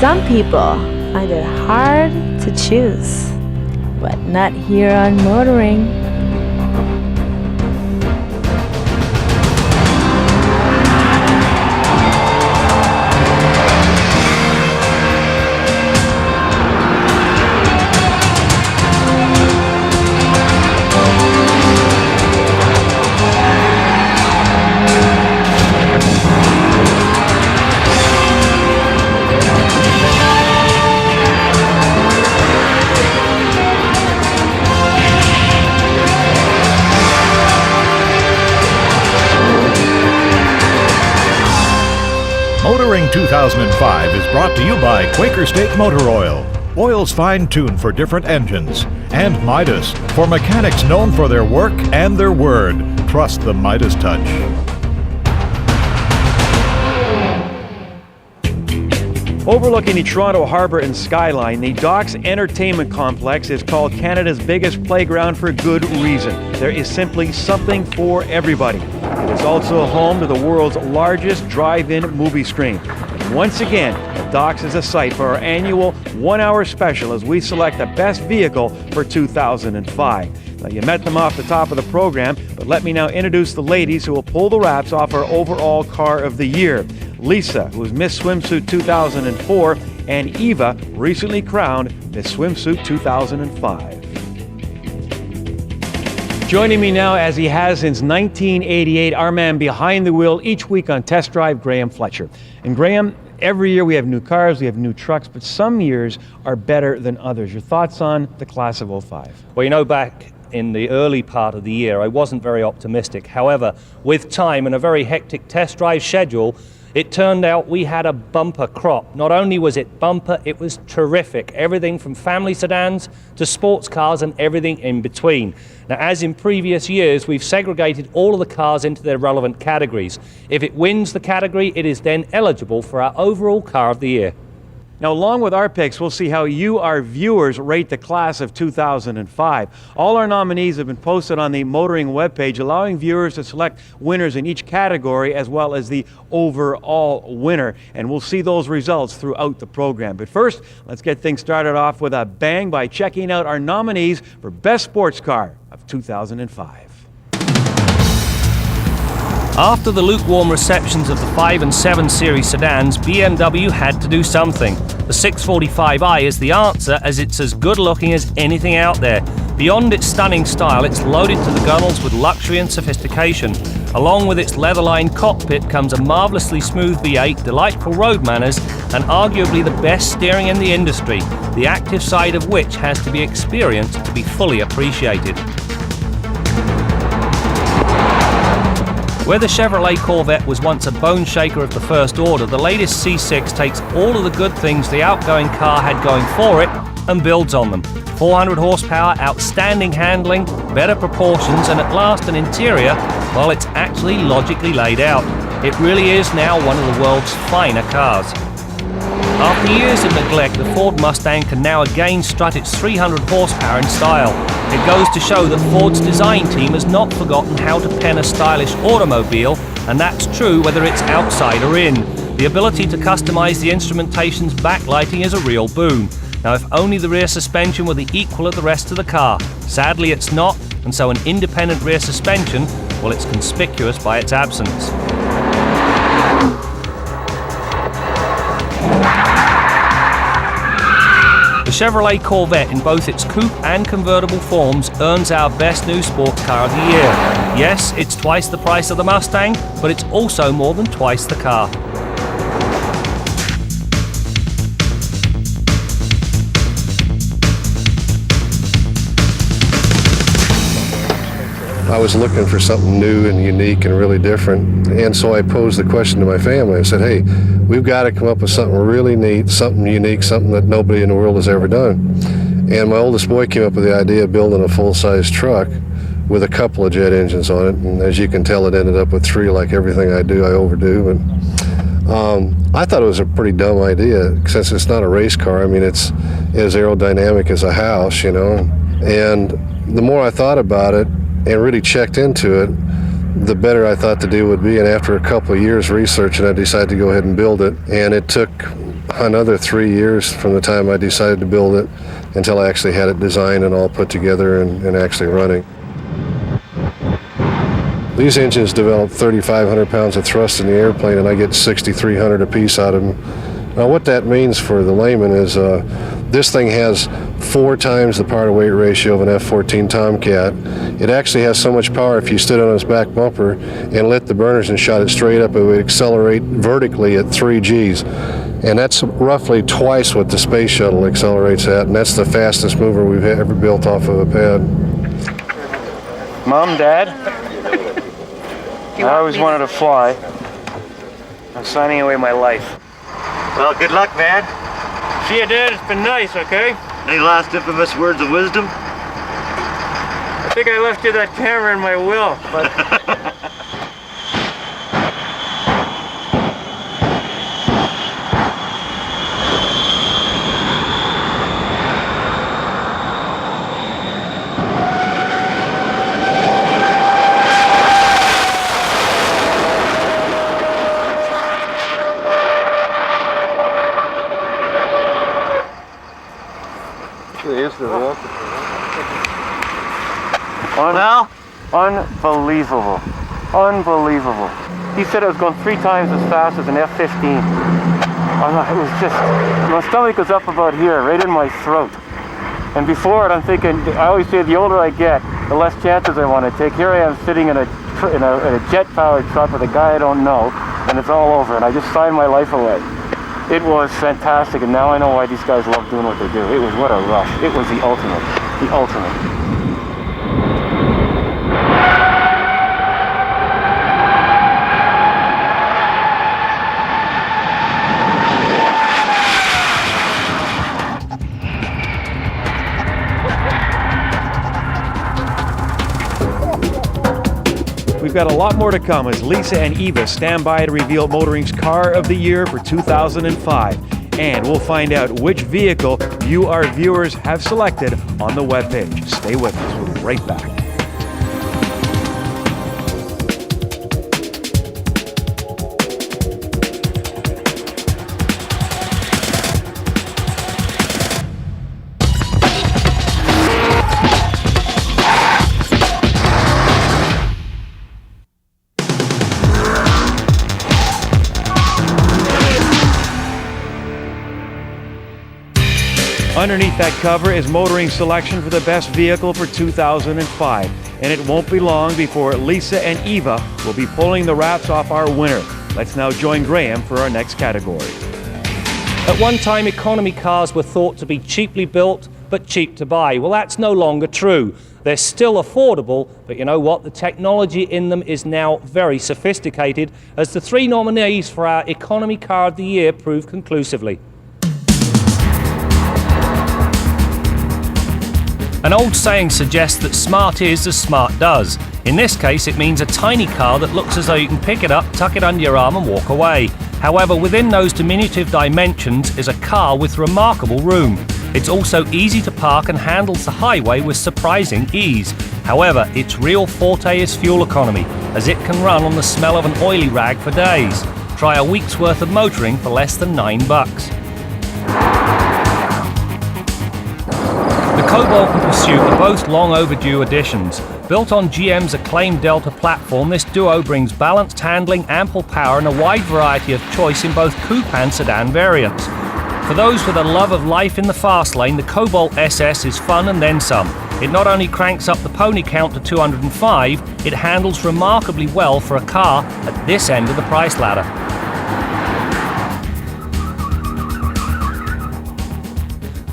Some people find it hard to choose, but not here on Motoring. Motoring 2005 is brought to you by Quaker State Motor Oil. Oils fine-tuned for different engines. And Midas, for mechanics known for their work and their word. Trust the Midas touch. Overlooking the Toronto Harbour and skyline, the Docks Entertainment Complex is called Canada's biggest playground for good reason. There is simply something for everybody. It is also home to the world's largest drive-in movie screen. And once again, the Docks is a site for our annual 1-hour special as we select the best vehicle for 2005. Now, you met them off the top of the program, but let me now introduce the ladies who will pull the wraps off our overall car of the year. Lisa, who was Miss Swimsuit 2004, and Eva, recently crowned Miss Swimsuit 2005. Joining me now, as he has since 1988, our man behind the wheel each week on Test Drive, Graham Fletcher. And Graham, every year we have new cars, we have new trucks, but some years are better than others. Your thoughts on the class of 05? Well, you know, back in the early part of the year, I wasn't very optimistic. However, with time and a very hectic test drive schedule, it turned out we had a bumper crop. Not only was it bumper, it was terrific. Everything from family sedans to sports cars and everything in between. Now, as in previous years, we've segregated all of the cars into their relevant categories. If it wins the category, it is then eligible for our overall car of the year. Now, along with our picks, we'll see how you, our viewers, rate the class of 2005. All our nominees have been posted on the Motoring webpage, allowing viewers to select winners in each category as well as the overall winner. And we'll see those results throughout the program. But first, let's get things started off with a bang by checking out our nominees for Best Sports Car of 2005. After the lukewarm receptions of the 5 and 7 Series sedans, BMW had to do something. The 645i is the answer, as it's as good looking as anything out there. Beyond its stunning style, it's loaded to the gunnels with luxury and sophistication. Along with its leather-lined cockpit comes a marvelously smooth V8, delightful road manners, and arguably the best steering in the industry, the active side of which has to be experienced to be fully appreciated. Where the Chevrolet Corvette was once a bone shaker of the first order, the latest C6 takes all of the good things the outgoing car had going for it and builds on them. 400 horsepower, outstanding handling, better proportions, and at last an interior, well, it's actually logically laid out. It really is now one of the world's finer cars. After years of neglect, the Ford Mustang can now again strut its 300 horsepower in style. It goes to show that Ford's design team has not forgotten how to pen a stylish automobile, and that's true whether it's outside or in. The ability to customize the instrumentation's backlighting is a real boon. Now, if only the rear suspension were the equal of the rest of the car. Sadly, it's not, and so an independent rear suspension, well, it's conspicuous by its absence. The Chevrolet Corvette, in both its coupe and convertible forms, earns our best new sports car of the year. Yes, it's twice the price of the Mustang, but it's also more than twice the car. I was looking for something new and unique and really different, and so I posed the question to my family. I said, hey, we've got to come up with something really neat, something unique, something that nobody in the world has ever done. And my oldest boy came up with the idea of building a full-size truck with a couple of jet engines on it, and as you can tell, it ended up with 3. Like everything I do, I overdo. And I thought it was a pretty dumb idea, since it's not a race car. I mean, it's as aerodynamic as a house, you know. And the more I thought about it and really checked into it, the better I thought the deal would be. And after a couple of years researching, I decided to go ahead and build it. And it took another 3 years from the time I decided to build it until I actually had it designed and all put together and actually running. These engines develop 3,500 pounds of thrust in the airplane, and I get 6,300 apiece out of them. Now what that means for the layman is this thing has 4 times the power to weight ratio of an F-14 Tomcat. It actually has so much power, if you stood on its back bumper and lit the burners and shot it straight up, it would accelerate vertically at 3 Gs. And that's roughly twice what the space shuttle accelerates at, and that's the fastest mover we've ever built off of a pad. Mom, Dad, I always wanted to fly. I'm signing away my life. Well, good luck, man. See you, Dad. It's been nice, okay? Any last infamous words of wisdom? I think I left you that camera in my will, but... Well, Unbelievable. Unbelievable. He said it was going 3 times as fast as an F-15. It was just, my stomach was up about here, right in my throat. And before it, I'm thinking, I always say the older I get, the less chances I want to take. Here I am sitting in a jet-powered truck with a guy I don't know, and it's all over, and I just signed my life away. It was fantastic, and now I know why these guys love doing what they do. It was what a rush. It was the ultimate. The ultimate. We've got a lot more to come as Lisa and Eva stand by to reveal Motoring's Car of the Year for 2005. And we'll find out which vehicle you, our viewers, have selected on the webpage. Stay with us. We'll be right back. Underneath that cover is Motoring's selection for the best vehicle for 2005. And it won't be long before Lisa and Eva will be pulling the wraps off our winner. Let's now join Graham for our next category. At one time, economy cars were thought to be cheaply built, but cheap to buy. Well, that's no longer true. They're still affordable, but you know what? The technology in them is now very sophisticated, as the 3 nominees for our Economy Car of the Year prove conclusively. An old saying suggests that smart is as smart does. In this case, it means a tiny car that looks as though you can pick it up, tuck it under your arm and walk away. However, within those diminutive dimensions is a car with remarkable room. It's also easy to park and handles the highway with surprising ease. However, its real forte is fuel economy, as it can run on the smell of an oily rag for days. Try a week's worth of motoring for less than $9. The Cobalt and Pursuit are both long overdue additions. Built on GM's acclaimed Delta platform, this duo brings balanced handling, ample power and a wide variety of choice in both coupe and sedan variants. For those with a love of life in the fast lane, the Cobalt SS is fun and then some. It not only cranks up the pony count to 205, it handles remarkably well for a car at this end of the price ladder.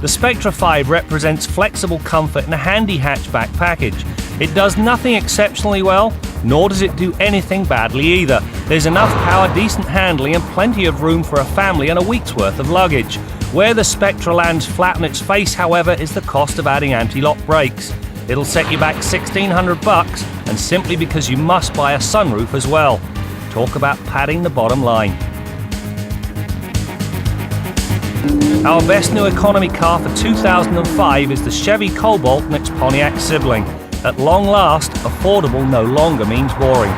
The Spectra 5 represents flexible comfort in a handy hatchback package. It does nothing exceptionally well, nor does it do anything badly either. There's enough power, decent handling and plenty of room for a family and a week's worth of luggage. Where the Spectra lands flat on its face, however, is the cost of adding anti-lock brakes. It'll set you back $1,600, and simply because you must buy a sunroof as well. Talk about padding the bottom line. Our best new economy car for 2005 is the Chevy Cobalt and its Pontiac sibling. At long last, affordable no longer means boring.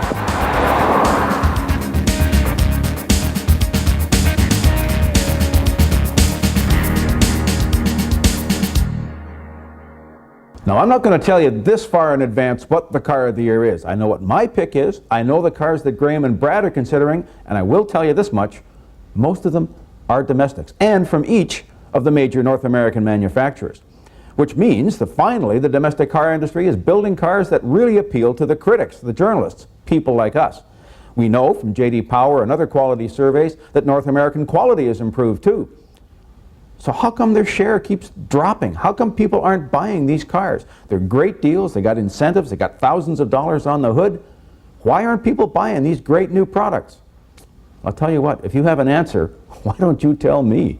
Now, I'm not going to tell you this far in advance what the car of the year is. I know what my pick is. I know the cars that Graham and Brad are considering, and I will tell you this much. Most of them are domestics, and from each of the major North American manufacturers. Which means that finally the domestic car industry is building cars that really appeal to the critics, the journalists, people like us. We know from J.D. Power and other quality surveys that North American quality has improved too. So how come their share keeps dropping? How come people aren't buying these cars? They're great deals, they got incentives, they got thousands of dollars on the hood. Why aren't people buying these great new products? I'll tell you what, if you have an answer, why don't you tell me?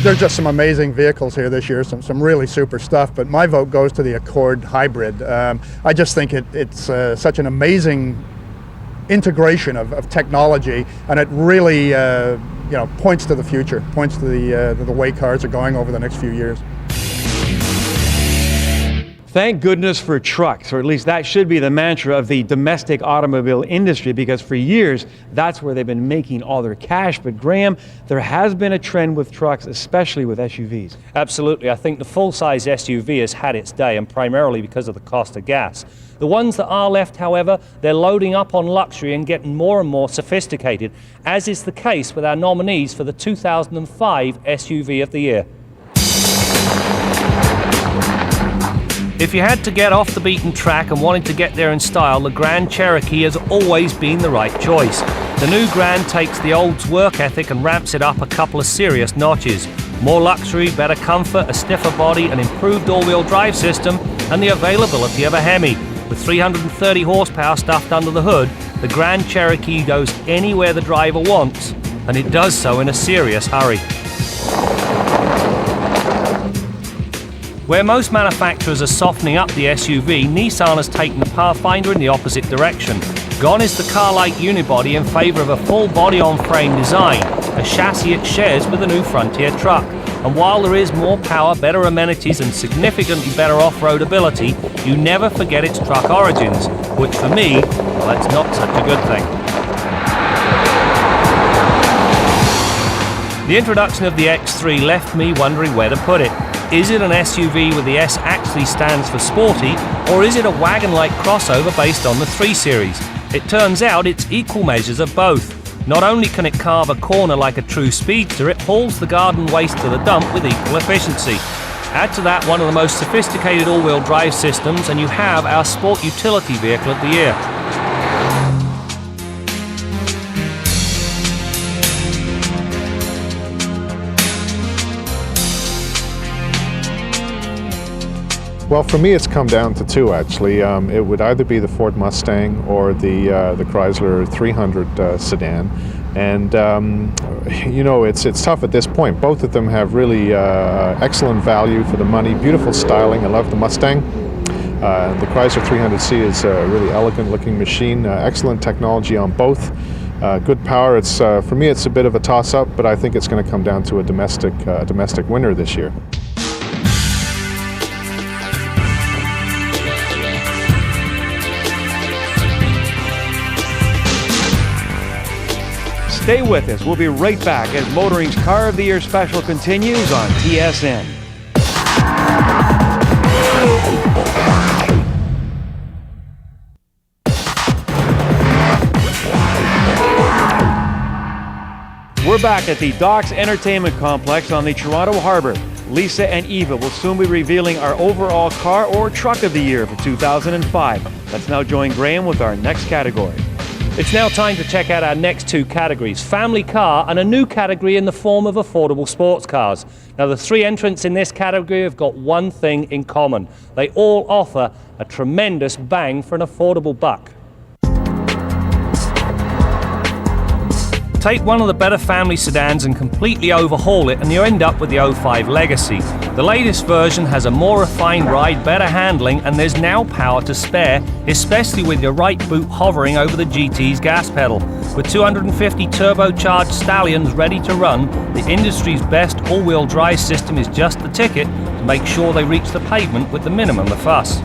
There's just some amazing vehicles here this year, some really super stuff, but my vote goes to the Accord Hybrid. I just think it's such an amazing integration of technology, and it really points to the future, points to the way cars are going over the next few years. Thank goodness for trucks, or at least that should be the mantra of the domestic automobile industry, because for years that's where they've been making all their cash. But Graham, there has been a trend with trucks, especially with SUVs. Absolutely. I think the full-size SUV has had its day, and primarily because of the cost of gas. The ones that are left, however, they're loading up on luxury and getting more and more sophisticated, as is the case with our nominees for the 2005 SUV of the Year. If you had to get off the beaten track and wanted to get there in style, the Grand Cherokee has always been the right choice. The new Grand takes the old's work ethic and ramps it up a couple of serious notches. More luxury, better comfort, a stiffer body, an improved all-wheel drive system, and the availability of a Hemi. With 330 horsepower stuffed under the hood, the Grand Cherokee goes anywhere the driver wants, and it does so in a serious hurry. Where most manufacturers are softening up the SUV, Nissan has taken the Pathfinder in the opposite direction. Gone is the car-like unibody in favour of a full body-on-frame design, a chassis it shares with the new Frontier truck. And while there is more power, better amenities and significantly better off-road ability, you never forget its truck origins, which for me, well, that's not such a good thing. The introduction of the X3 left me wondering where to put it. Is it an SUV where the S actually stands for sporty, or is it a wagon-like crossover based on the 3 Series? It turns out it's equal measures of both. Not only can it carve a corner like a true speedster, it hauls the garden waste to the dump with equal efficiency. Add to that one of the most sophisticated all-wheel drive systems, and you have our sport utility vehicle of the year. Well, for me, it's come down to 2, actually. It would either be the Ford Mustang or the Chrysler 300 sedan. And, it's tough at this point. Both of them have really excellent value for the money, beautiful styling. I love the Mustang. The Chrysler 300C is a really elegant-looking machine, excellent technology on both. Good power. It's for me, it's a bit of a toss-up, but I think it's going to come down to a domestic winner this year. Stay with us. We'll be right back as Motoring's Car of the Year special continues on TSN. We're back at the Docks Entertainment Complex on the Toronto Harbour. Lisa and Eva will soon be revealing our overall car or truck of the year for 2005. Let's now join Graham with our next category. It's now time to check out our next 2 categories, family car and a new category in the form of affordable sports cars. Now, the 3 entrants in this category have got one thing in common. They all offer a tremendous bang for an affordable buck. Take one of the better family sedans and completely overhaul it, and you end up with the 05 Legacy. The latest version has a more refined ride, better handling, and there's now power to spare, especially with your right boot hovering over the GT's gas pedal. With 250 turbocharged stallions ready to run, the industry's best all-wheel drive system is just the ticket to make sure they reach the pavement with the minimum of fuss.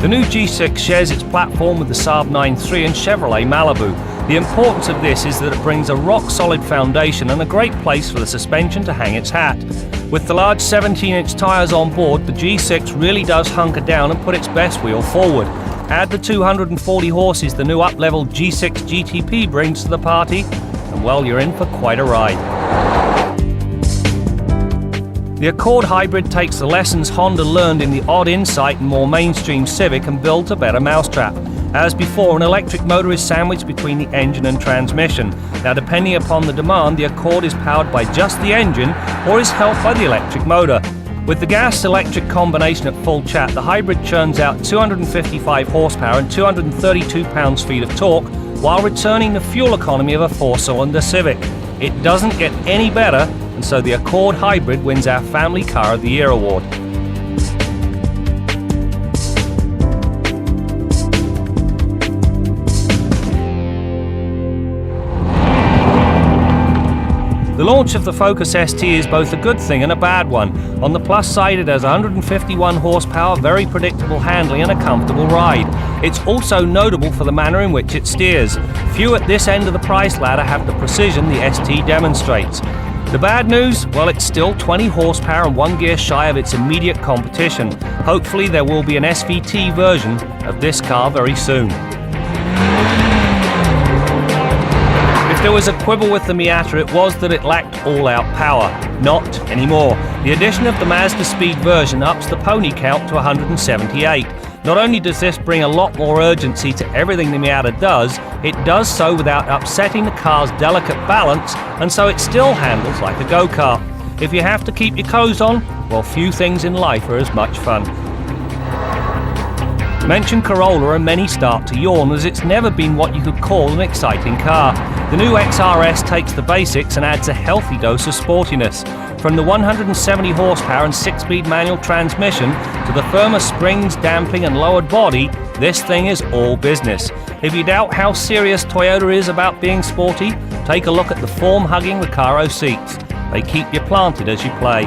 The new G6 shares its platform with the Saab 9-3 and Chevrolet Malibu. The importance of this is that it brings a rock-solid foundation and a great place for the suspension to hang its hat. With the large 17-inch tyres on board, the G6 really does hunker down and put its best wheel forward. Add the 240 horses the new up-leveled G6 GTP brings to the party, and well, you're in for quite a ride. The Accord Hybrid takes the lessons Honda learned in the odd Insight and more mainstream Civic and builds a better mousetrap. As before, an electric motor is sandwiched between the engine and transmission. Now, depending upon the demand, the Accord is powered by just the engine or is helped by the electric motor. With the gas-electric combination at full chat, the hybrid churns out 255 horsepower and 232 pounds-feet of torque while returning the fuel economy of a four-cylinder Civic. It doesn't get any better, and so the Accord Hybrid wins our Family Car of the Year award. The launch of the Focus ST is both a good thing and a bad one. On the plus side, it has 151 horsepower, very predictable handling and a comfortable ride. It's also notable for the manner in which it steers. Few at this end of the price ladder have the precision the ST demonstrates. The bad news? Well, it's still 20 horsepower and 1 gear shy of its immediate competition. Hopefully there will be an SVT version of this car very soon. If there was a quibble with the Miata, it was that it lacked all-out power. Not anymore. The addition of the Mazda Speed version ups the pony count to 178. Not only does this bring a lot more urgency to everything the Miata does, it does so without upsetting the car's delicate balance, and so it still handles like a go-kart. If you have to keep your clothes on, well, few things in life are as much fun. Mention Corolla and many start to yawn, as it's never been what you could call an exciting car. The new XRS takes the basics and adds a healthy dose of sportiness. From the 170 horsepower and 6-speed manual transmission to the firmer springs, damping and lowered body, this thing is all business. If you doubt how serious Toyota is about being sporty, take a look at the form-hugging Recaro seats. They keep you planted as you play.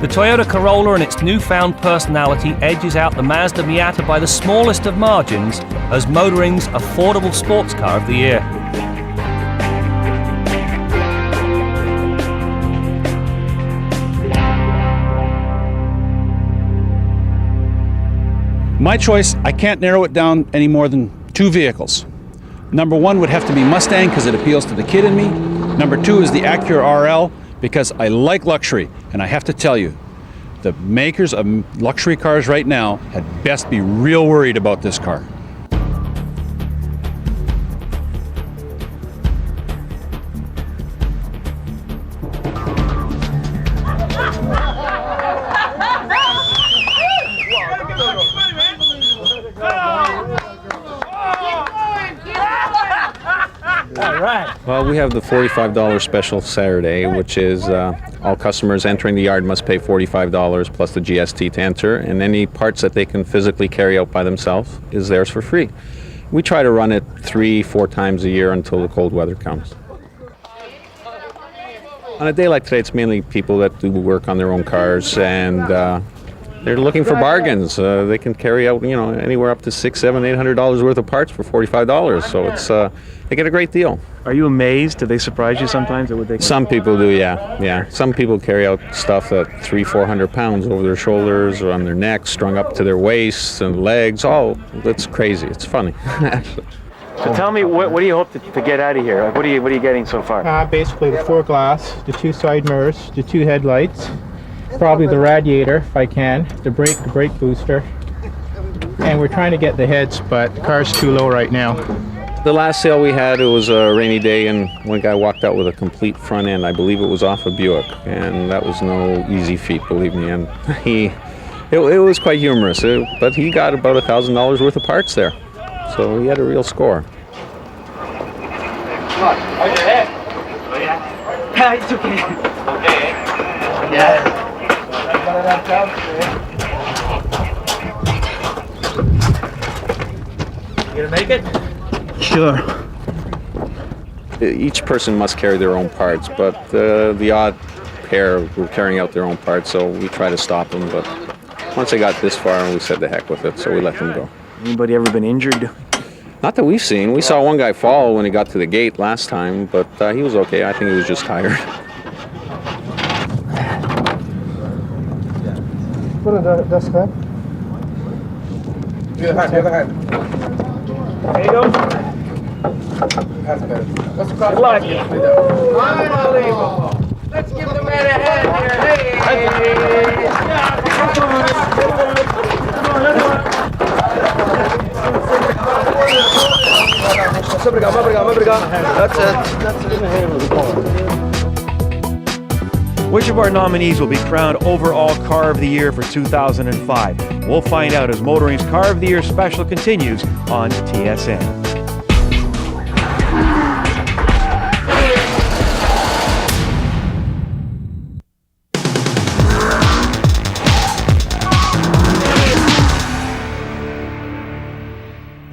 The Toyota Corolla and its newfound personality edges out the Mazda Miata by the smallest of margins as Motoring's affordable sports car of the year. My choice, I can't narrow it down any more than 2 vehicles. Number 1 would have to be Mustang because it appeals to the kid in me. Number 2 is the Acura Rl because I like luxury, and I have to tell you, the makers of luxury cars right now had best be real worried about this car. Well, we have the $45 special Saturday, which is all customers entering the yard must pay $45 plus the GST to enter, and any parts that they can physically carry out by themselves is theirs for free. We try to run it 3-4 times a year until the cold weather comes. On a day like today, it's mainly people that do work on their own cars, and they're looking for bargains. They can carry out, anywhere up to $600, $700, $800 worth of parts for $45. So it's they get a great deal. Are you amazed? Do they surprise you sometimes, or would they? Some people do, yeah. Some people carry out stuff that 300-400 pounds over their shoulders or on their necks, strung up to their waists and legs. Oh, that's crazy. It's funny. So tell me, what do you hope to get out of here? Like, what are you getting so far? Basically the 4 glass, the 2 side mirrors, the 2 headlights, probably the radiator if I can, the brake booster, and we're trying to get the heads, but the car's too low right now. The last sale we had, it was a rainy day, and one guy walked out with a complete front end. I believe it was off a Buick, and that was no easy feat, believe me. And it was quite humorous, but he got about $1,000 worth of parts there, so he had a real score. How's your head? Oh yeah. It's okay. Okay. Yeah. You gonna make it? Sure. Each person must carry their own parts, but the odd pair were carrying out their own parts, so we try to stop them, but once they got this far, we said the heck with it, so we let them go. Anybody ever been injured? Not that we've seen. We saw one guy fall when he got to the gate last time, but he was okay. I think he was just tired. That's good. The other hand. There you go. That's better. Let's cross. Good luck. Unbelievable. Let's give the man a hand here. Hey! That's it. Which of our nominees will be crowned overall Car of the Year for 2005? We'll find out as Motoring's Car of the Year special continues on TSN.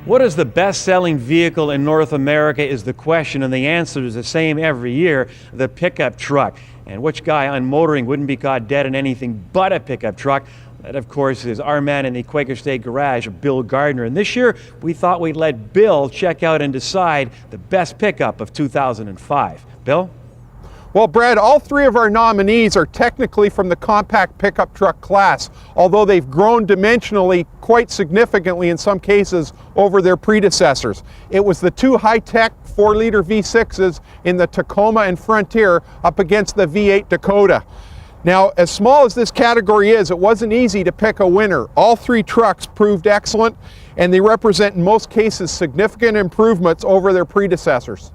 What is the best-selling vehicle in North America is the question, and the answer is the same every year, the pickup truck. And which guy on Motoring wouldn't be caught dead in anything but a pickup truck? That, of course, is our man in the Quaker State Garage, Bill Gardner. And this year, we thought we'd let Bill check out and decide the best pickup of 2005. Bill? Well, Brad, all three of our nominees are technically from the compact pickup truck class, although they've grown dimensionally quite significantly in some cases over their predecessors. It was the two high-tech 4-liter V6s in the Tacoma and Frontier up against the V8 Dakota. Now, as small as this category is, it wasn't easy to pick a winner. All three trucks proved excellent, and they represent in most cases significant improvements over their predecessors.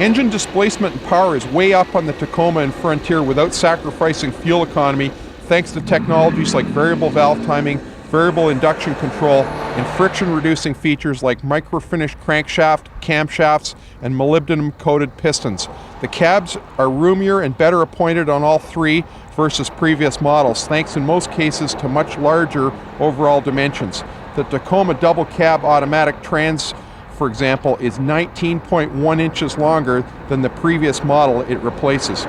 Engine displacement and power is way up on the Tacoma and Frontier without sacrificing fuel economy, thanks to technologies like variable valve timing, variable induction control, and friction-reducing features like micro-finished crankshaft, camshafts, and molybdenum-coated pistons. The cabs are roomier and better appointed on all three versus previous models, thanks in most cases to much larger overall dimensions. The Tacoma double cab automatic trans, for example, is 19.1 inches longer than the previous model it replaces.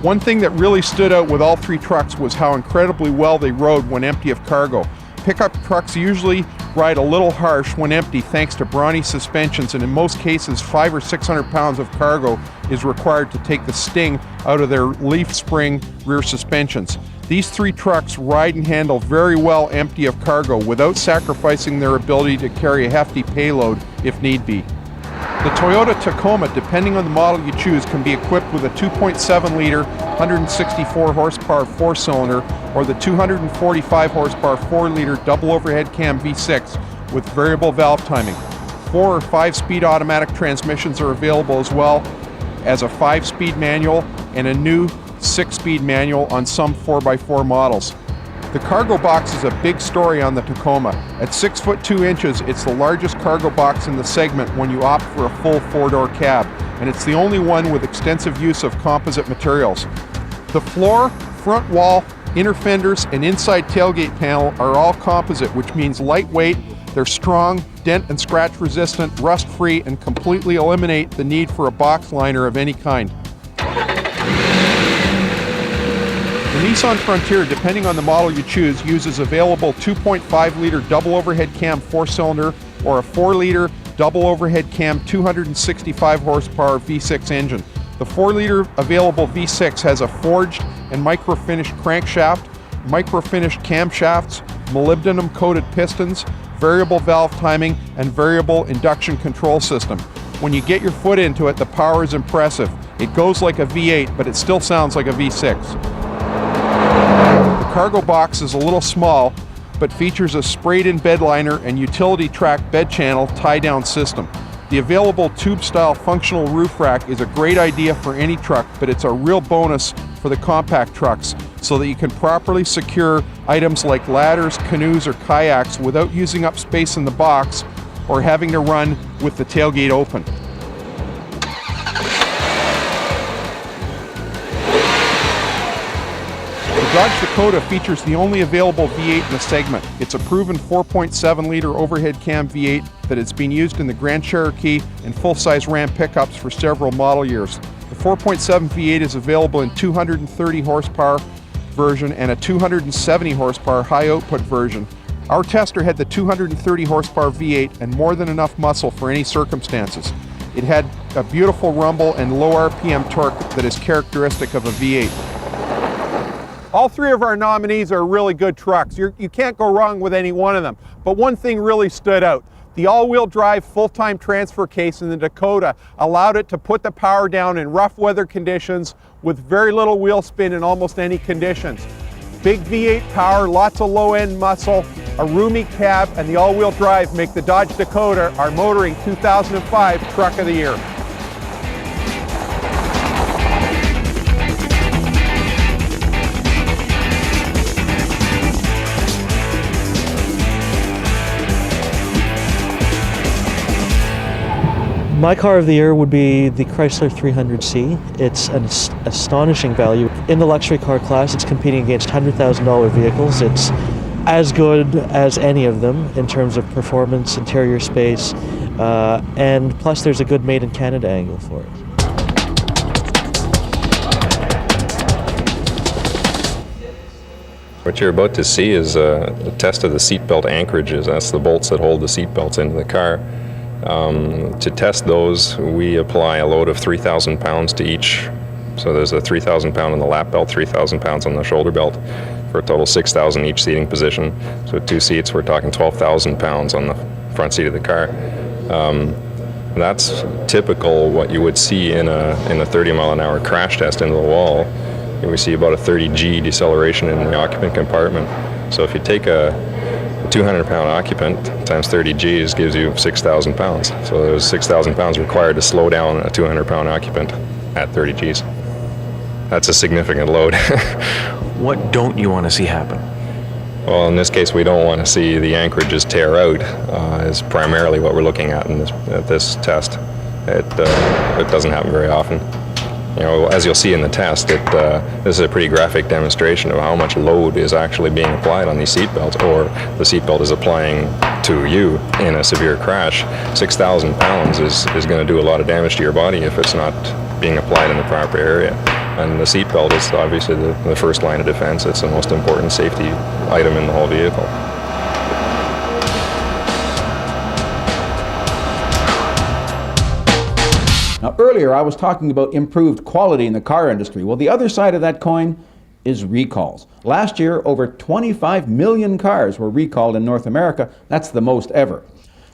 One thing that really stood out with all three trucks was how incredibly well they rode when empty of cargo. Pickup trucks usually ride a little harsh when empty thanks to brawny suspensions, and in most cases 500 or 600 pounds of cargo is required to take the sting out of their leaf spring rear suspensions. These three trucks ride and handle very well empty of cargo without sacrificing their ability to carry a hefty payload if need be. The Toyota Tacoma, depending on the model you choose, can be equipped with a 2.7-liter, 164 horsepower 4-cylinder or the 245 horsepower 4-liter double overhead cam V6 with variable valve timing. 4 or 5-speed automatic transmissions are available, as well as a 5-speed manual and a new 6-speed manual on some 4x4 models. The cargo box is a big story on the Tacoma. At 6 foot 2 inches, it's the largest cargo box in the segment when you opt for a full 4-door cab, and it's the only one with extensive use of composite materials. The floor, front wall, inner fenders, and inside tailgate panel are all composite, which means lightweight, they're strong, dent and scratch resistant, rust free, and completely eliminate the need for a box liner of any kind. The Nissan Frontier, depending on the model you choose, uses available 2.5-liter double overhead cam 4-cylinder or a 4-liter double overhead cam 265 horsepower V6 engine. The 4-liter available V6 has a forged and micro-finished crankshaft, micro-finished camshafts, molybdenum-coated pistons, variable valve timing, and variable induction control system. When you get your foot into it, the power is impressive. It goes like a V8, but it still sounds like a V6. The cargo box is a little small, but features a sprayed-in bed liner and utility track bed channel tie-down system. The available tube-style functional roof rack is a great idea for any truck, but it's a real bonus for the compact trucks so that you can properly secure items like ladders, canoes, or kayaks without using up space in the box or having to run with the tailgate open. The Dodge Dakota features the only available V8 in the segment. It's a proven 4.7-liter overhead cam V8 that has been used in the Grand Cherokee and full-size Ram pickups for several model years. The 4.7 V8 is available in 230 horsepower, version and a 270 horsepower high output version. Our tester had the 230 horsepower V8 and more than enough muscle for any circumstances. It had a beautiful rumble and low RPM torque that is characteristic of a V8. All three of our nominees are really good trucks. You can't go wrong with any one of them. But one thing really stood out. The all-wheel drive full-time transfer case in the Dakota allowed it to put the power down in rough weather conditions with very little wheel spin in almost any conditions. Big V8 power, lots of low-end muscle, a roomy cab, and the all-wheel drive make the Dodge Dakota our motoring 2005 Truck of the Year. My car of the year would be the Chrysler 300C. It's an astonishing value. In the luxury car class, it's competing against $100,000 vehicles. It's as good as any of them in terms of performance, interior space, and plus there's a good made in Canada angle for it. What you're about to see is a test of the seatbelt anchorages. That's the bolts that hold the seatbelts into the car. To test those, we apply a load of 3,000 pounds to each. So there's a 3,000 pound on the lap belt, 3,000 pounds on the shoulder belt, for a total 6,000 each seating position. So 2 seats, we're talking 12,000 pounds on the front seat of the car. That's typical what you would see in a 30-mile-an-hour crash test into the wall. We see about a 30 G deceleration in the occupant compartment. So if you take a 200-pound occupant times 30 Gs gives you 6,000 pounds. So there's 6,000 pounds required to slow down a 200-pound occupant at 30 Gs. That's a significant load. What don't you want to see happen? Well, in this case, we don't want to see the anchorages tear out, is primarily what we're looking at in this test. It doesn't happen very often. You know, as you'll see in the test, this is a pretty graphic demonstration of how much load is actually being applied on these seat belts, or the seat belt is applying to you in a severe crash. 6,000 pounds is going to do a lot of damage to your body if it's not being applied in the proper area. And the seat belt is obviously the first line of defense. It's the most important safety item in the whole vehicle. Now, earlier I was talking about improved quality in the car industry. Well, the other side of that coin is recalls. Last year, over 25 million cars were recalled in North America. That's the most ever.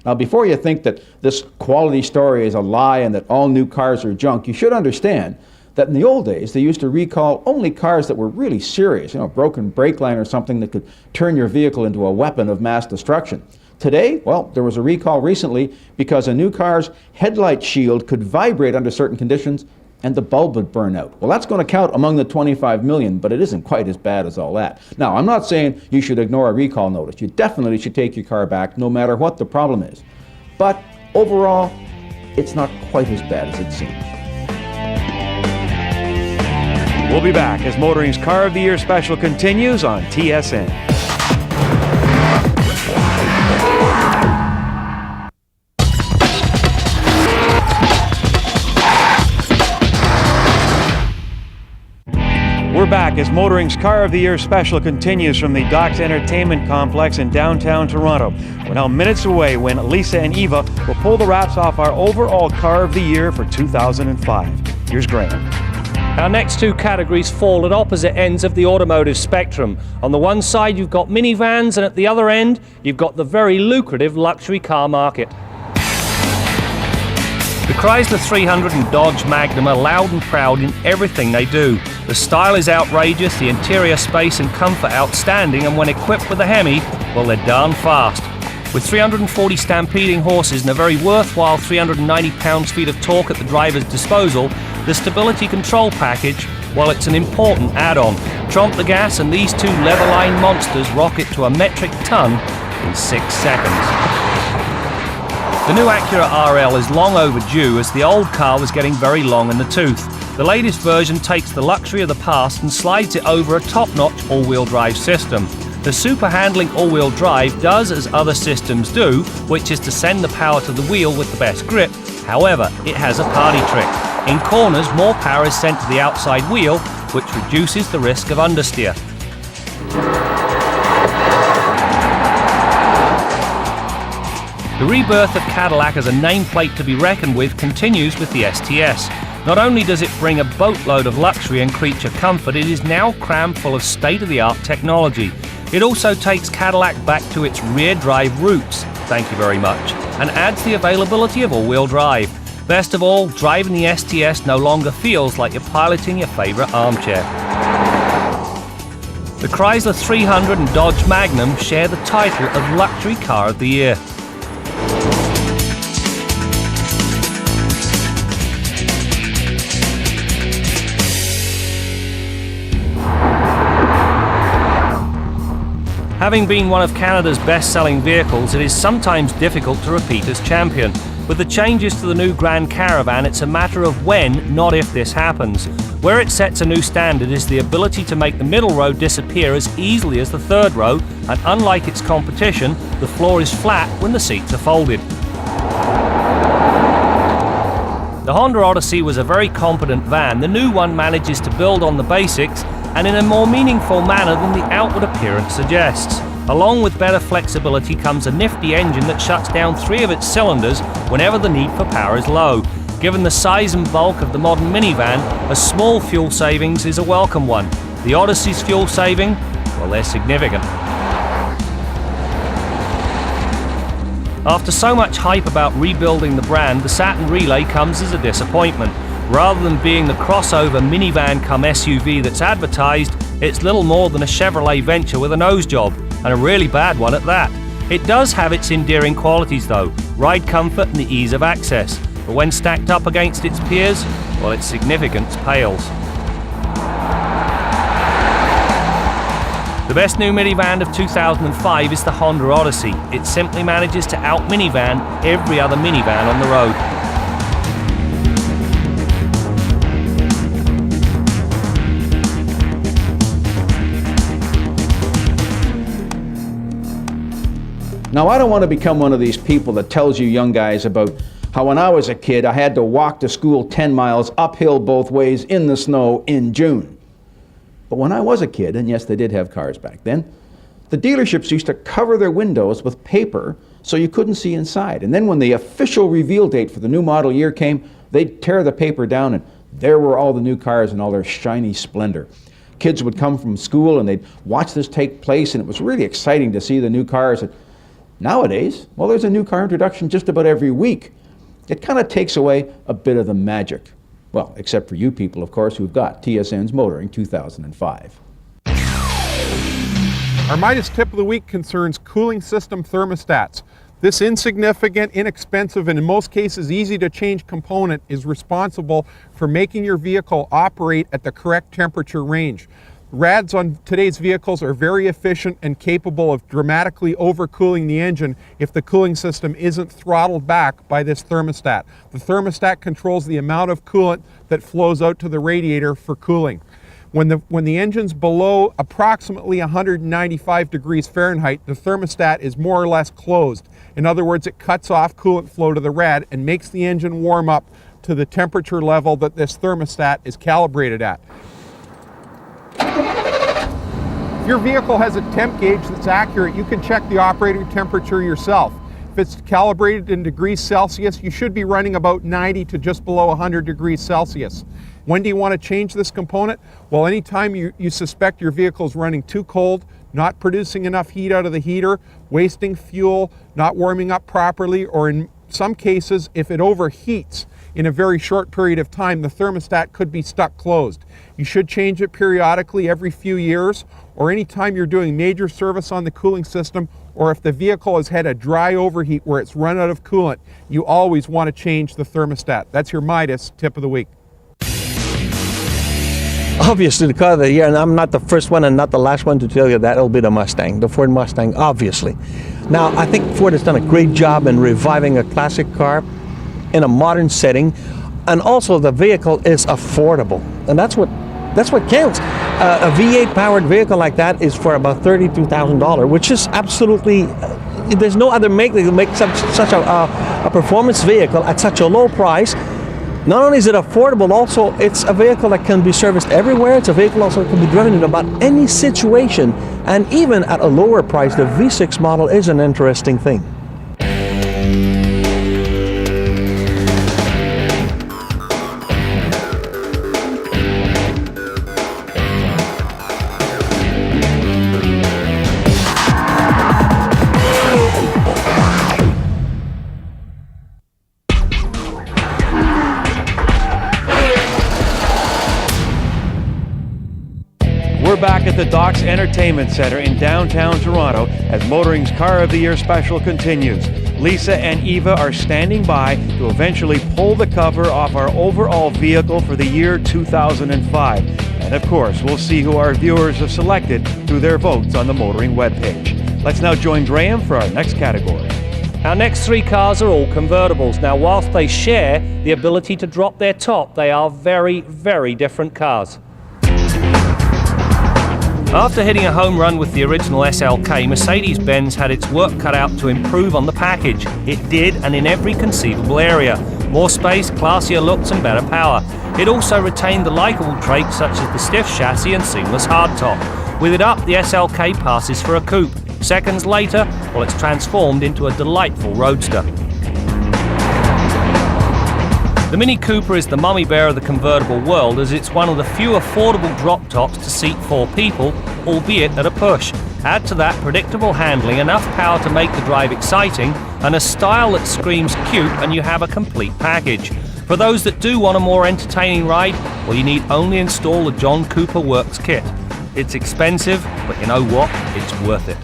Now, before you think that this quality story is a lie and that all new cars are junk, you should understand that in the old days, they used to recall only cars that were really serious, you know, a broken brake line or something that could turn your vehicle into a weapon of mass destruction. Today, well, there was a recall recently because a new car's headlight shield could vibrate under certain conditions and the bulb would burn out. Well, that's going to count among the 25 million, but it isn't quite as bad as all that. Now, I'm not saying you should ignore a recall notice. You definitely should take your car back no matter what the problem is. But overall, it's not quite as bad as it seems. We'll be back as Motoring's Car of the Year special continues on TSN. We're back as Motoring's Car of the Year special continues from the Docks Entertainment Complex in downtown Toronto. We're now minutes away when Lisa and Eva will pull the wraps off our overall Car of the Year for 2005. Here's Graham. Our next two categories fall at opposite ends of the automotive spectrum. On the one side you've got minivans, and at the other end you've got the very lucrative luxury car market. The Chrysler 300 and Dodge Magnum are loud and proud in everything they do. The style is outrageous, the interior space and comfort outstanding, and when equipped with a Hemi, well, they're darn fast. With 340 stampeding horses and a very worthwhile 390 pounds-feet of torque at the driver's disposal, the stability control package, well, it's an important add-on. Tromp the gas and these two leather-lined monsters rocket to a metric ton in 6 seconds. The new Acura Rl is long overdue as the old car was getting very long in the tooth. The latest version takes the luxury of the past and slides it over a top-notch all-wheel drive system. The super handling all-wheel drive does as other systems do, which is to send the power to the wheel with the best grip. However, it has a party trick. In corners, more power is sent to the outside wheel, which reduces the risk of understeer. The rebirth of Cadillac as a nameplate to be reckoned with continues with the STS. Not only does it bring a boatload of luxury and creature comfort, it is now crammed full of state-of-the-art technology. It also takes Cadillac back to its rear-drive roots, thank you very much, and adds the availability of all-wheel drive. Best of all, driving the STS no longer feels like you're piloting your favourite armchair. The Chrysler 300 and Dodge Magnum share the title of Luxury Car of the Year. Having been one of Canada's best-selling vehicles, it is sometimes difficult to repeat as champion. With the changes to the new Grand Caravan, it's a matter of when, not if this happens. Where it sets a new standard is the ability to make the middle row disappear as easily as the third row, and unlike its competition, the floor is flat when the seats are folded. The Honda Odyssey was a very competent van. The new one manages to build on the basics and in a more meaningful manner than the outward appearance suggests. Along with better flexibility comes a nifty engine that shuts down 3 of its cylinders whenever the need for power is low. Given the size and bulk of the modern minivan, a small fuel savings is a welcome one. The Odyssey's fuel saving, well, they're significant. After so much hype about rebuilding the brand, the Saturn Relay comes as a disappointment. Rather than being the crossover minivan come SUV that's advertised, it's little more than a Chevrolet venture with a nose job, and a really bad one at that. It does have its endearing qualities though, ride comfort and the ease of access, but when stacked up against its peers, well, its significance pales. The best new minivan of 2005 is the Honda Odyssey. It simply manages to out-minivan every other minivan on the road. Now, I don't want to become one of these people that tells you young guys about how when I was a kid, I had to walk to school 10 miles uphill both ways in the snow in June. But when I was a kid, and yes, they did have cars back then, the dealerships used to cover their windows with paper so you couldn't see inside. And then when the official reveal date for the new model year came, they'd tear the paper down and there were all the new cars in all their shiny splendor. Kids would come from school and they'd watch this take place, and it was really exciting to see the new cars. And nowadays, well, there's a new car introduction just about every week. It kind of takes away a bit of the magic. Well, except for you people, of course, who've got TSN's Motoring 2005. Our Midas tip of the week concerns cooling system thermostats. This insignificant, inexpensive, and in most cases easy to change component is responsible for making your vehicle operate at the correct temperature range. Rads on today's vehicles are very efficient and capable of dramatically overcooling the engine if the cooling system isn't throttled back by this thermostat. The thermostat controls the amount of coolant that flows out to the radiator for cooling. When the engine's below approximately 195 degrees Fahrenheit, the thermostat is more or less closed. In other words, it cuts off coolant flow to the rad and makes the engine warm up to the temperature level that this thermostat is calibrated at. If your vehicle has a temp gauge that's accurate, you can check the operating temperature yourself. If it's calibrated in degrees Celsius, you should be running about 90 to just below 100 degrees Celsius. When do you want to change this component? Well, anytime you suspect your vehicle's running too cold, not producing enough heat out of the heater, wasting fuel, not warming up properly, or in some cases, if it overheats in a very short period of time, the thermostat could be stuck closed. You should change it periodically every few years, or anytime you're doing major service on the cooling system, or if the vehicle has had a dry overheat where it's run out of coolant, you always want to change the thermostat. That's your Midas tip of the week. Obviously, the car of the year, and I'm not the first one and not the last one to tell you that, it'll be the Mustang, the Ford Mustang, obviously. Now, I think Ford has done a great job in reviving a classic car in a modern setting, and also the vehicle is affordable, and that's what counts. A V8 powered vehicle like that is for about $32,000, which is absolutely, there's no other make that can make such a performance vehicle at such a low price. Not only is it affordable, also it's a vehicle that can be serviced everywhere. It's a vehicle also that can be driven in about any situation, and even at a lower price, the V6 model is an interesting thing. We're back at the Docks Entertainment Center in downtown Toronto as Motoring's Car of the Year special continues. Lisa and Eva are standing by to eventually pull the cover off our overall vehicle for the year 2005. And of course, we'll see who our viewers have selected through their votes on the Motoring webpage. Let's now join Graham for our next category. Our next three cars are all convertibles. Now, whilst they share the ability to drop their top, they are very, very different cars. After hitting a home run with the original SLK, Mercedes-Benz had its work cut out to improve on the package. It did, and in every conceivable area. More space, classier looks and better power. It also retained the likeable traits such as the stiff chassis and seamless hardtop. With it up, the SLK passes for a coupe. Seconds later, well, it's transformed into a delightful roadster. The Mini Cooper is the mummy bear of the convertible world, as it's one of the few affordable drop tops to seat 4 people, albeit at a push. Add to that predictable handling, enough power to make the drive exciting, and a style that screams cute, and you have a complete package. For those that do want a more entertaining ride, well, you need only install the John Cooper Works kit. It's expensive, but you know what? It's worth it.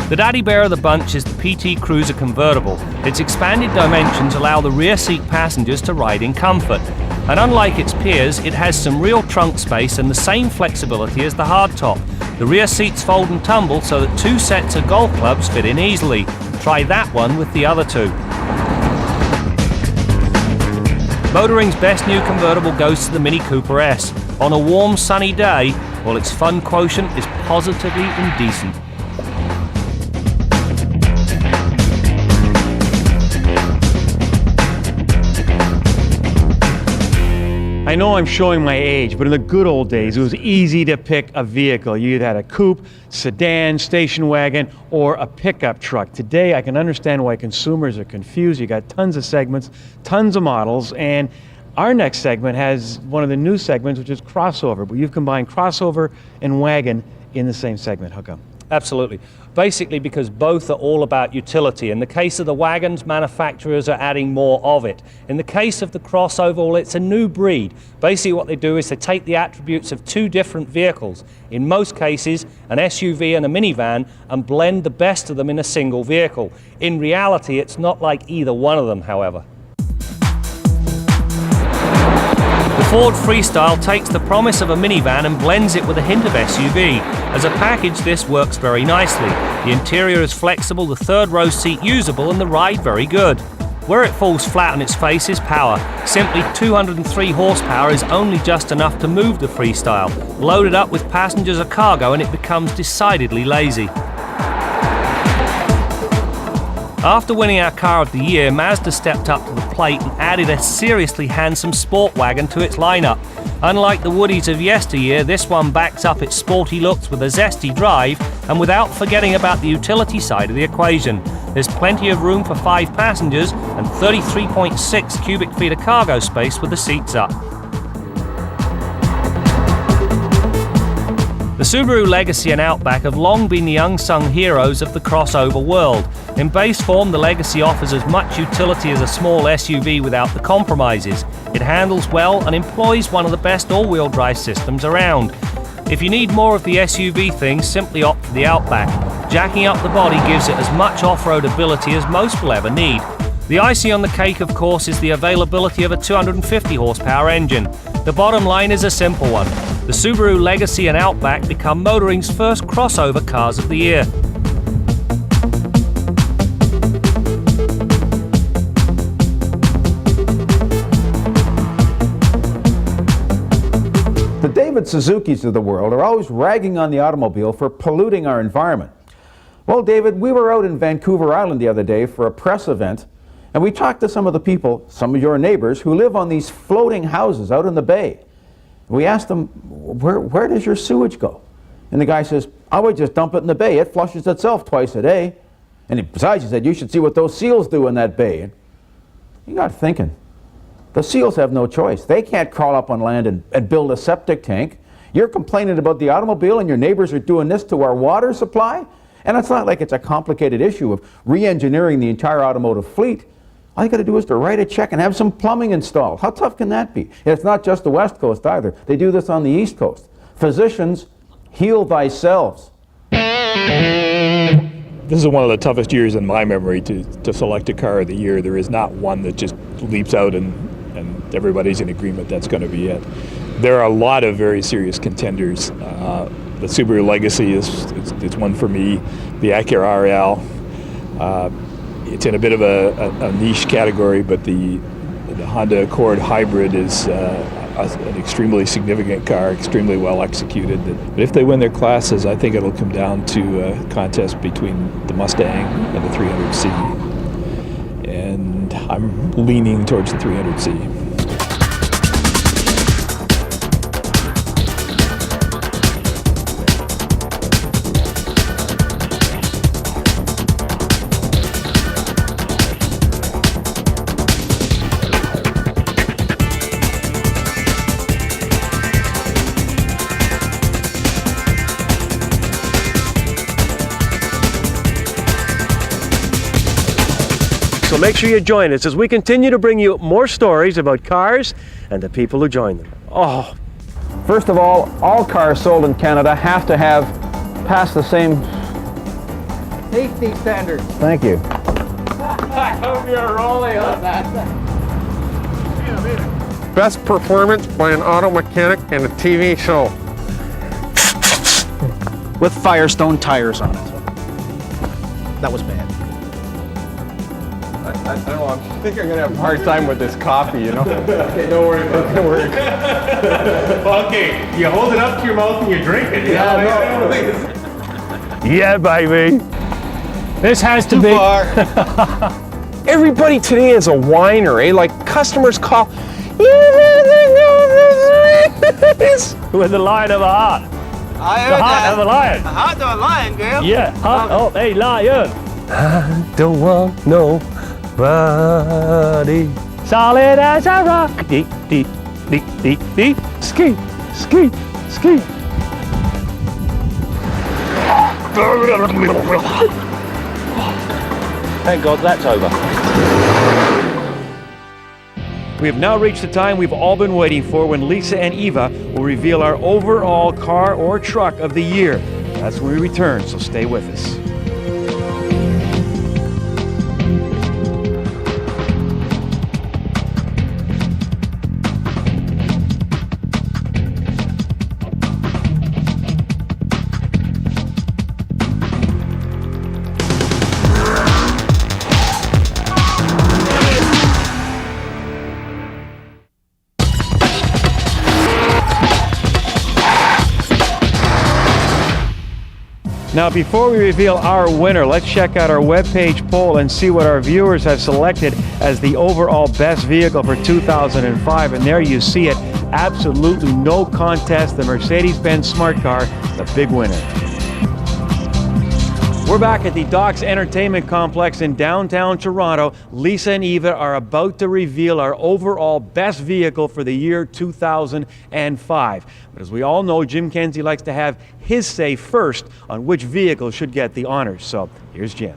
The daddy bear of the bunch is the PT Cruiser Convertible. Its expanded dimensions allow the rear seat passengers to ride in comfort. And unlike its peers, it has some real trunk space and the same flexibility as the hardtop. The rear seats fold and tumble so that 2 sets of golf clubs fit in easily. Try that one with the other 2. Motoring's best new convertible goes to the Mini Cooper S. On a warm, sunny day, well, its fun quotient is positively indecent. I know I'm showing my age, but in the good old days, it was easy to pick a vehicle. You either had a coupe, sedan, station wagon, or a pickup truck. Today, I can understand why consumers are confused. You got tons of segments, tons of models, and our next segment has one of the new segments, which is crossover. But you've combined crossover and wagon in the same segment. How come? Absolutely. Basically because both are all about utility. In the case of the wagons, manufacturers are adding more of it. In the case of the crossover, well, it's a new breed. Basically what they do is they take the attributes of 2 different vehicles, in most cases an SUV and a minivan, and blend the best of them in a single vehicle. In reality, it's not like either one of them, however. The Ford Freestyle takes the promise of a minivan and blends it with a hint of SUV. As a package, this works very nicely. The interior is flexible, the 3rd row seat usable, and the ride very good. Where it falls flat on its face is power. Simply 203 horsepower is only just enough to move the Freestyle. Load it up with passengers or cargo and it becomes decidedly lazy. After winning our Car of the Year, Mazda stepped up to the plate and added a seriously handsome sport wagon to its lineup. Unlike the Woodies of yesteryear, this one backs up its sporty looks with a zesty drive and without forgetting about the utility side of the equation. There's plenty of room for 5 passengers and 33.6 cubic feet of cargo space with the seats up. The Subaru Legacy and Outback have long been the unsung heroes of the crossover world. In base form, the Legacy offers as much utility as a small SUV without the compromises. It handles well and employs one of the best all-wheel drive systems around. If you need more of the SUV thing, simply opt for the Outback. Jacking up the body gives it as much off-road ability as most will ever need. The icing on the cake, of course, is the availability of a 250 horsepower engine. The bottom line is a simple one. The Subaru Legacy and Outback become Motoring's first crossover cars of the year. The David Suzukis of the world are always ragging on the automobile for polluting our environment. Well, David, we were out in Vancouver Island the other day for a press event, And we talked to some of the people, some of your neighbors, who live on these floating houses out in the bay. We asked them, where does your sewage go? And the guy says, I would just dump it in the bay. It flushes itself twice a day. And besides, he said, you should see what those seals do in that bay. And you got thinking, the seals have no choice. They can't crawl up on land and build a septic tank. You're complaining about the automobile and your neighbors are doing this to our water supply? And it's not like it's a complicated issue of re-engineering the entire automotive fleet. All you got to do is to write a check and have some plumbing installed. How tough can that be? And it's not just the West Coast either. They do this on the East Coast. Physicians, heal thyself. This is one of the toughest years in my memory to select a car of the year. There is not one that just leaps out and everybody's in agreement that's going to be it. There are a lot of very serious contenders. The Subaru Legacy it's one for me. The Acura Rl. It's in a bit of a niche category, but the Honda Accord Hybrid is an extremely significant car, extremely well executed. But if they win their classes, I think it'll come down to a contest between the Mustang and the 300C. And I'm leaning towards the 300C. So make sure you join us as we continue to bring you more stories about cars and the people who join them. Oh, first of all cars sold in Canada have to have passed the same safety standards. Thank you. I hope you're rolling on that. Best performance by an auto mechanic in a TV show. With Firestone tires on it. That was bad. I don't know, I think I'm going to have a hard time with this coffee, you know? Okay, don't worry about it. Don't worry. okay, you hold it up to your mouth and you drink it. Yeah, baby. This has to be. Everybody today is a whiner, eh? Like customers call. With the lion of a heart. I heard the heart that. of a lion. The heart of a lion, girl. Yeah, heart of a lion. I don't want nobody. Solid as a rock. Dee, dee, dee, dee, dee. Ski, ski, ski. Thank God that's over. We have now reached the time we've all been waiting for when Lisa and Eva will reveal our overall car or truck of the year. That's when we return, so stay with us. Now, before we reveal our winner, let's check out our webpage poll and see what our viewers have selected as the overall best vehicle for 2005. And there you see it. Absolutely no contest. The Mercedes-Benz Smart Car, the big winner. We're back at the Docks Entertainment Complex in downtown Toronto. Lisa and Eva are about to reveal our overall best vehicle for the year 2005. But as we all know, Jim Kenzie likes to have his say first on which vehicle should get the honors. So here's Jim.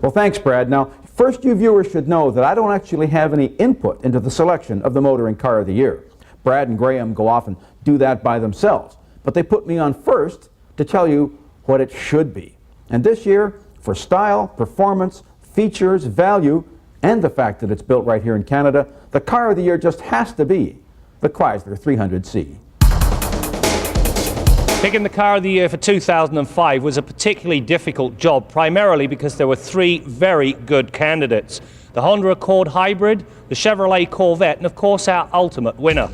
Well, thanks, Brad. Now, first, you viewers should know that I don't actually have any input into the selection of the motoring car of the year. Brad and Graham go off and do that by themselves. But they put me on first to tell you what it should be. And this year, for style, performance, features, value, and the fact that it's built right here in Canada, the car of the year just has to be the Chrysler 300C. Picking the car of the year for 2005 was a particularly difficult job, primarily because there were three very good candidates. The Honda Accord Hybrid, the Chevrolet Corvette, and of course our ultimate winner.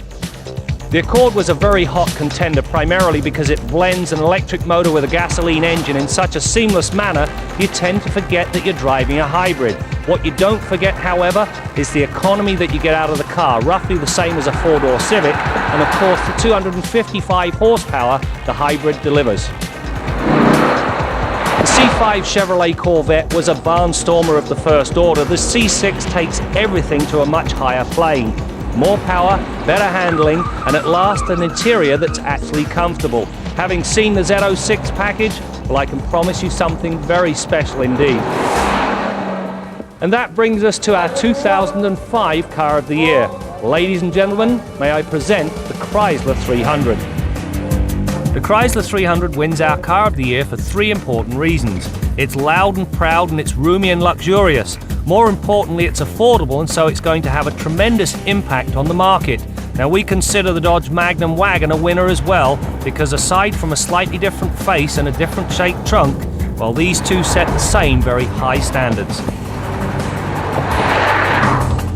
The Accord was a very hot contender primarily because it blends an electric motor with a gasoline engine in such a seamless manner you tend to forget that you're driving a hybrid. What you don't forget, however, is the economy that you get out of the car, roughly the same as a four-door Civic, and of course the 255 horsepower the hybrid delivers. The C5 Chevrolet Corvette was a barnstormer of the first order. The C6 takes everything to a much higher plane. More power, better handling, and at last an interior that's actually comfortable. Having seen the Z06 package, well, I can promise you something very special indeed. And that brings us to our 2005 Car of the Year. Ladies and gentlemen, may I present the Chrysler 300. The Chrysler 300 wins our Car of the Year for three important reasons. It's loud and proud and it's roomy and luxurious. More importantly, it's affordable, and so it's going to have a tremendous impact on the market. Now, we consider the Dodge Magnum wagon a winner as well, because aside from a slightly different face and a different shaped trunk, well, these two set the same very high standards.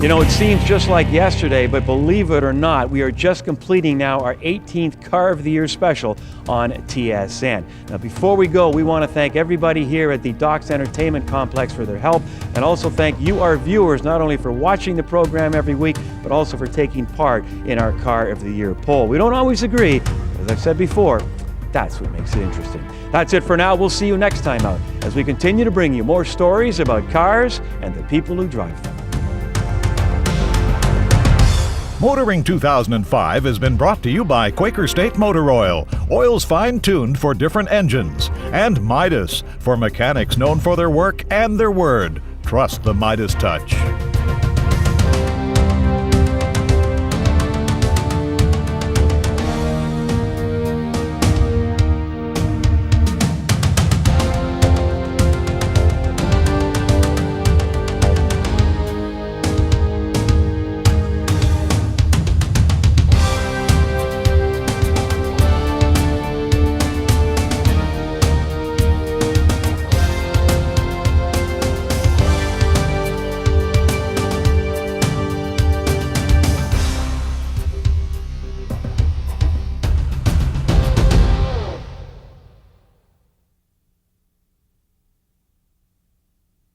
You know, it seems just like yesterday, but believe it or not, we are just completing now our 18th Car of the Year special on TSN. Now, before we go, we want to thank everybody here at the Docks Entertainment Complex for their help, and also thank you, our viewers, not only for watching the program every week, but also for taking part in our Car of the Year poll. We don't always agree, but as I've said before, that's what makes it interesting. That's it for now. We'll see you next time out as we continue to bring you more stories about cars and the people who drive them. Motoring 2005 has been brought to you by Quaker State Motor Oil, oils fine-tuned for different engines, and Midas, for mechanics known for their work and their word. Trust the Midas touch.